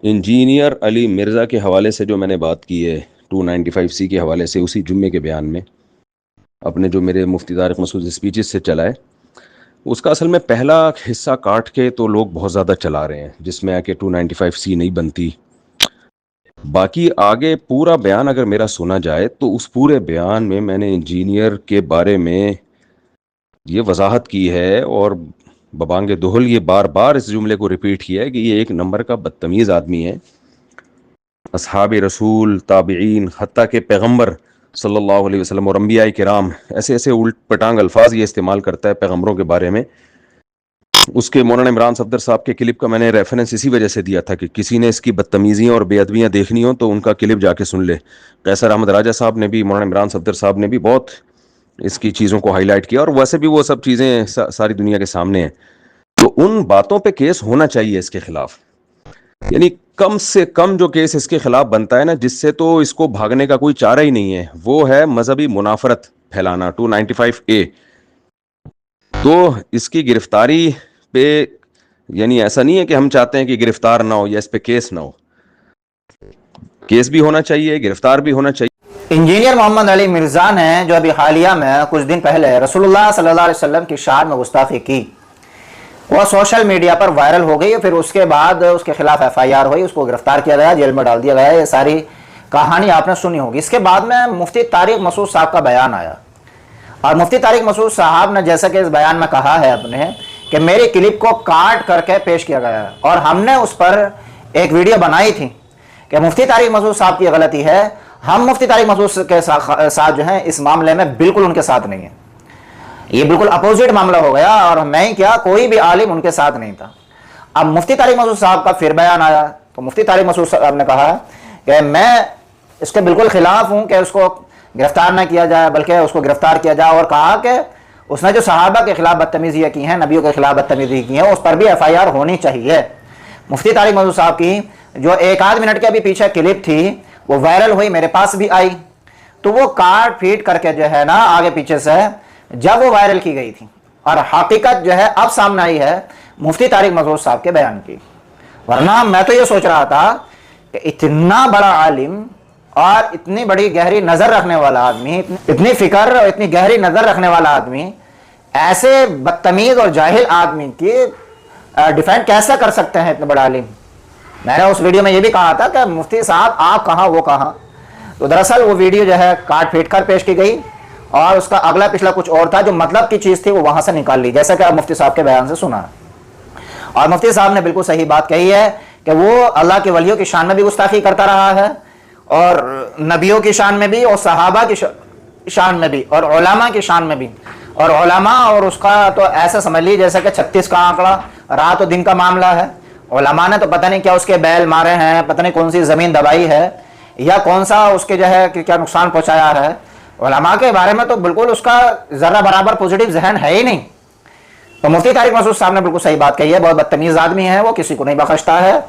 Engineer علی مرزا کے حوالے سے جو میں نے بات کی ہے 295C کے حوالے سے اسی جمعے کے بیان میں اپنے جو میرے مفتی طارق مسعود اسپیچز سے چلا ہے، اس کا اصل میں پہلا حصہ کاٹ کے تو لوگ بہت زیادہ چلا رہے ہیں جس میں آ کے 295C نہیں بنتی. باقی آگے پورا بیان اگر میرا سنا جائے تو اس پورے بیان میں میں نے انجینئر کے بارے میں یہ وضاحت کی ہے اور ببانگ دہل یہ بار بار اس جملے کو ریپیٹ کیا ہے کہ یہ ایک نمبر کا بدتمیز آدمی ہے. اصحاب رسول، تابعین، حتیٰ کہ پیغمبر صلی اللہ علیہ وسلم اور انبیاء کرام ایسے ایسے الٹ پٹانگ الفاظ یہ استعمال کرتا ہے پیغمبروں کے بارے میں. اس کے مولانا عمران صفدر صاحب کے کلپ کا میں نے ریفرنس اسی وجہ سے دیا تھا کہ کسی نے اس کی بدتمیزیاں اور بے ادبیاں دیکھنی ہو تو ان کا کلپ جا کے سن لے. قیصر احمد راجہ صاحب نے بھی، مولانا عمران صفدر صاحب نے بھی بہت اس کی چیزوں کو ہائی لائٹ کیا، اور ویسے بھی وہ سب چیزیں ساری دنیا کے سامنے ہیں. تو ان باتوں پہ کیس ہونا چاہیے اس کے خلاف، یعنی کم سے کم جو کیس اس کے خلاف بنتا ہے نا، جس سے تو اس کو بھاگنے کا کوئی چارہ ہی نہیں ہے، وہ ہے مذہبی منافرت پھیلانا 295A. تو اس کی گرفتاری پہ، یعنی ایسا نہیں ہے کہ ہم چاہتے ہیں کہ گرفتار نہ ہو یا اس پہ کیس نہ ہو، کیس بھی ہونا چاہیے، گرفتار بھی ہونا چاہیے. انجینئر محمد علی مرزا نے جو ابھی حالیہ میں کچھ دن پہلے رسول اللہ صلی اللہ علیہ وسلم کی شان میں گستاخی کی، وہ سوشل میڈیا پر وائرل ہو گئی. پھر اس کے بعد اس کے خلاف FIR ہوئی، اس کو گرفتار کیا گیا، جیل میں ڈال دیا گیا. یہ ساری کہانی آپ نے سنی ہوگی. اس کے بعد میں مفتی طارق مسعود صاحب کا بیان آیا، اور مفتی طارق مسعود صاحب نے جیسا کہ اس بیان میں کہا ہے اپنے کہ میری کلپ کو کاٹ کر کے پیش کیا گیا ہے، اور ہم نے اس پر ایک ویڈیو بنائی تھی کہ مفتی طارق مسعود صاحب کی غلطی ہے. ہم مفتی طارق مسعود کے ساتھ جو ہیں اس معاملے میں بالکل ان کے ساتھ نہیں ہیں. یہ بالکل اپوزٹ معاملہ ہو گیا، اور میں ہی کیا، کوئی بھی عالم ان کے ساتھ نہیں تھا. اب مفتی طارق مسعود صاحب کا پھر بیان آیا تو مفتی طارق مسعود صاحب نے کہا کہ میں اس کے بالکل خلاف ہوں کہ اس کو گرفتار نہ کیا جائے، بلکہ اس کو گرفتار کیا جائے، اور کہا کہ اس نے جو صحابہ کے خلاف بدتمیزیاں کی ہیں، نبیوں کے خلاف بدتمیزی کی ہیں، اس پر بھی FIR ہونی چاہیے. مفتی طارق مسعود صاحب کی جو 1 آدھ منٹ کے ابھی پیچھے کلپ تھی وہ وائرل ہوئی، میرے پاس بھی آئی، تو وہ کاٹ پھیٹ کر کے جو ہے نا آگے پیچھے سے جب وہ وائرل کی گئی تھی، اور حقیقت جو ہے اب سامنے آئی ہے مفتی طارق مسعود صاحب کے بیان کی. ورنہ میں تو یہ سوچ رہا تھا کہ اتنا بڑا عالم اور اتنی بڑی گہری نظر رکھنے والا آدمی، اتنی فکر اور اتنی گہری نظر رکھنے والا آدمی ایسے بدتمیز اور جاہل آدمی کی ڈیفینڈ کیسا کر سکتے ہیں اتنے بڑا عالم. میں نے اس ویڈیو میں یہ بھی کہا تھا کہ مفتی صاحب آپ کہاں وہ کہاں. تو دراصل وہ ویڈیو جو ہے کاٹ پھیٹ کر پیش کی گئی، اور اس کا اگلا پچھلا کچھ اور تھا، جو مطلب کی چیز تھی وہ وہاں سے نکال لی، جیسا کہ آپ مفتی صاحب کے بیان سے سنا. اور مفتی صاحب نے بالکل صحیح بات کہی ہے کہ وہ اللہ کے ولیوں کی شان میں بھی گستاخی کرتا رہا ہے، اور نبیوں کی شان میں بھی، اور صحابہ کی شان میں بھی، اور علماء کی شان میں بھی. اور علماء، اور اس کا تو ایسا سمجھ لی جیسا کہ 36 کا آنکڑا رات و دن کا معاملہ ہے. علماء نے تو پتہ نہیں کیا اس کے بیل مارے ہیں، پتہ نہیں کون سی زمین دبائی ہے، یا کون سا اس کے جو ہے کیا نقصان پہنچایا ہے. علماء کے بارے میں تو بالکل اس کا ذرہ برابر پوزیٹیو ذہن ہے ہی نہیں. تو مفتی طارق مسعود صاحب نے بالکل صحیح بات کہی ہے. بہت بدتمیز آدمی ہے وہ، کسی کو نہیں بخشتا ہے.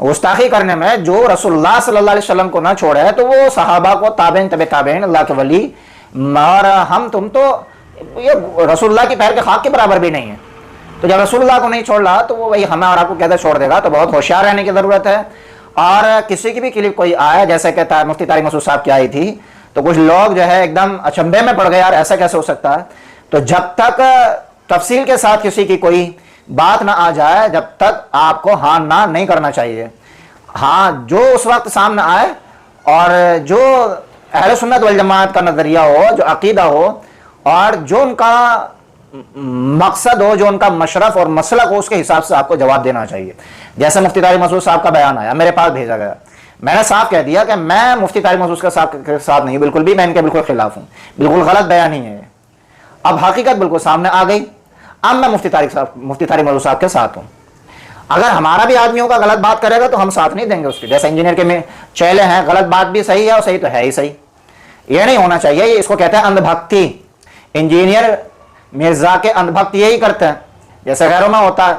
گستاخی کرنے میں جو رسول اللہ صلی اللہ علیہ وسلم کو نہ چھوڑے تو وہ صحابہ کو، تابعین تبع تابعین، اللہ کے ولی، اور ہم تم تو یہ رسول اللہ کی پیر کے خاک کے برابر بھی نہیں ہے. تو جب رسول اللہ کو نہیں چھوڑ رہا تو وہ وہی ہمیں اور آپ کو کہتے چھوڑ دے گا. تو بہت ہوشیار رہنے کی ضرورت ہے. اور کسی کی بھی کلپ کوئی آیا، جیسے کہ مفتی طارق مسعود صاحب کی آئی تھی، تو کچھ لوگ جو ہے ایک دم اچنبھے میں پڑ گئے، یار ایسا کیسے ہو سکتا ہے. تو جب تک تفصیل کے ساتھ کسی کی کوئی بات نہ آ جائے، جب تک آپ کو ہاں نہ نہیں کرنا چاہیے. ہاں جو اس وقت سامنے آئے اور جو اہل سنت والجماعت کا نظریہ ہو، جو عقیدہ ہو، اور جو ان کا مقصد ہو، جو ان کا مشرف اور مسلک ہو، اس کے حساب سے آپ کو جواب دینا چاہیے. جیسے مفتی طارق مسعود صاحب کا بیان آیا، میرے پاس بھیجا گیا، میں نے صاف کہہ دیا کہ میں مفتی طارق مسعود کے ساتھ نہیں، بالکل بھی، میں ان کے بالکل خلاف ہوں، بالکل غلط بیان ہی ہے. اب حقیقت بالکل سامنے آ گئی. اب میں مفتی طارق مسعود صاحب کے ساتھ ہوں. اگر ہمارا بھی آدمیوں کا غلط بات کرے گا تو ہم ساتھ نہیں دیں گے اس کے. جیسے انجینئر کے میں چیلے ہیں، غلط بات بھی صحیح ہے اور صحیح تو ہے ہی صحیح. یہ نہیں ہونا چاہیے. اس کو کہتے ہیں اندھ بھکتی. انجینئر مرزا کے اندھ بھکت یہی کرتے ہیں، جیسے غیروں میں ہوتا ہے،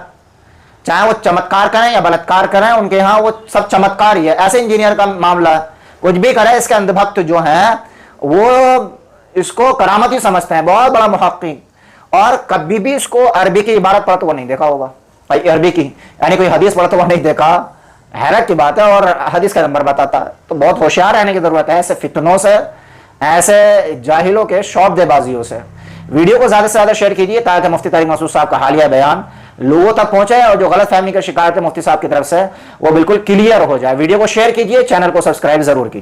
چاہے وہ چمتکار کریں یا بلتکار کریں، ان کے ہاں وہ سب چمتکار ہی ہے. ایسے انجینئر کا معاملہ ہے، کچھ بھی کرے اس کے اندھ بھکت جو ہیں وہ اس کو کرامت ہی سمجھتے ہیں، بہت بڑا محقق. اور کبھی بھی اس کو عربی کی عبارت پڑھا تو وہ نہیں دیکھا ہوگا. عربی کی یعنی کوئی حدیث پڑھا تو وہ نہیں دیکھا حیرت کی بات ہے، اور حدیث کا نمبر بتاتا ہے. تو بہت ہوشیار رہنے کی ضرورت ہے ایسے فتنوں سے، ایسے جاہلوں کے شوق دے بازیوں سے. ویڈیو کو زیادہ سے زیادہ شیئر کیجیے تاکہ مفتی طارق مسعود صاحب کا حالیہ بیان لوگوں تک پہنچے اور جو غلط فہمی کا شکایت ہے مفتی صاحب کی طرف سے وہ بالکل کلیئر ہو جائے. ویڈیو کو شیئر کیجیے، چینل کو سبسکرائب ضرور کیجیے.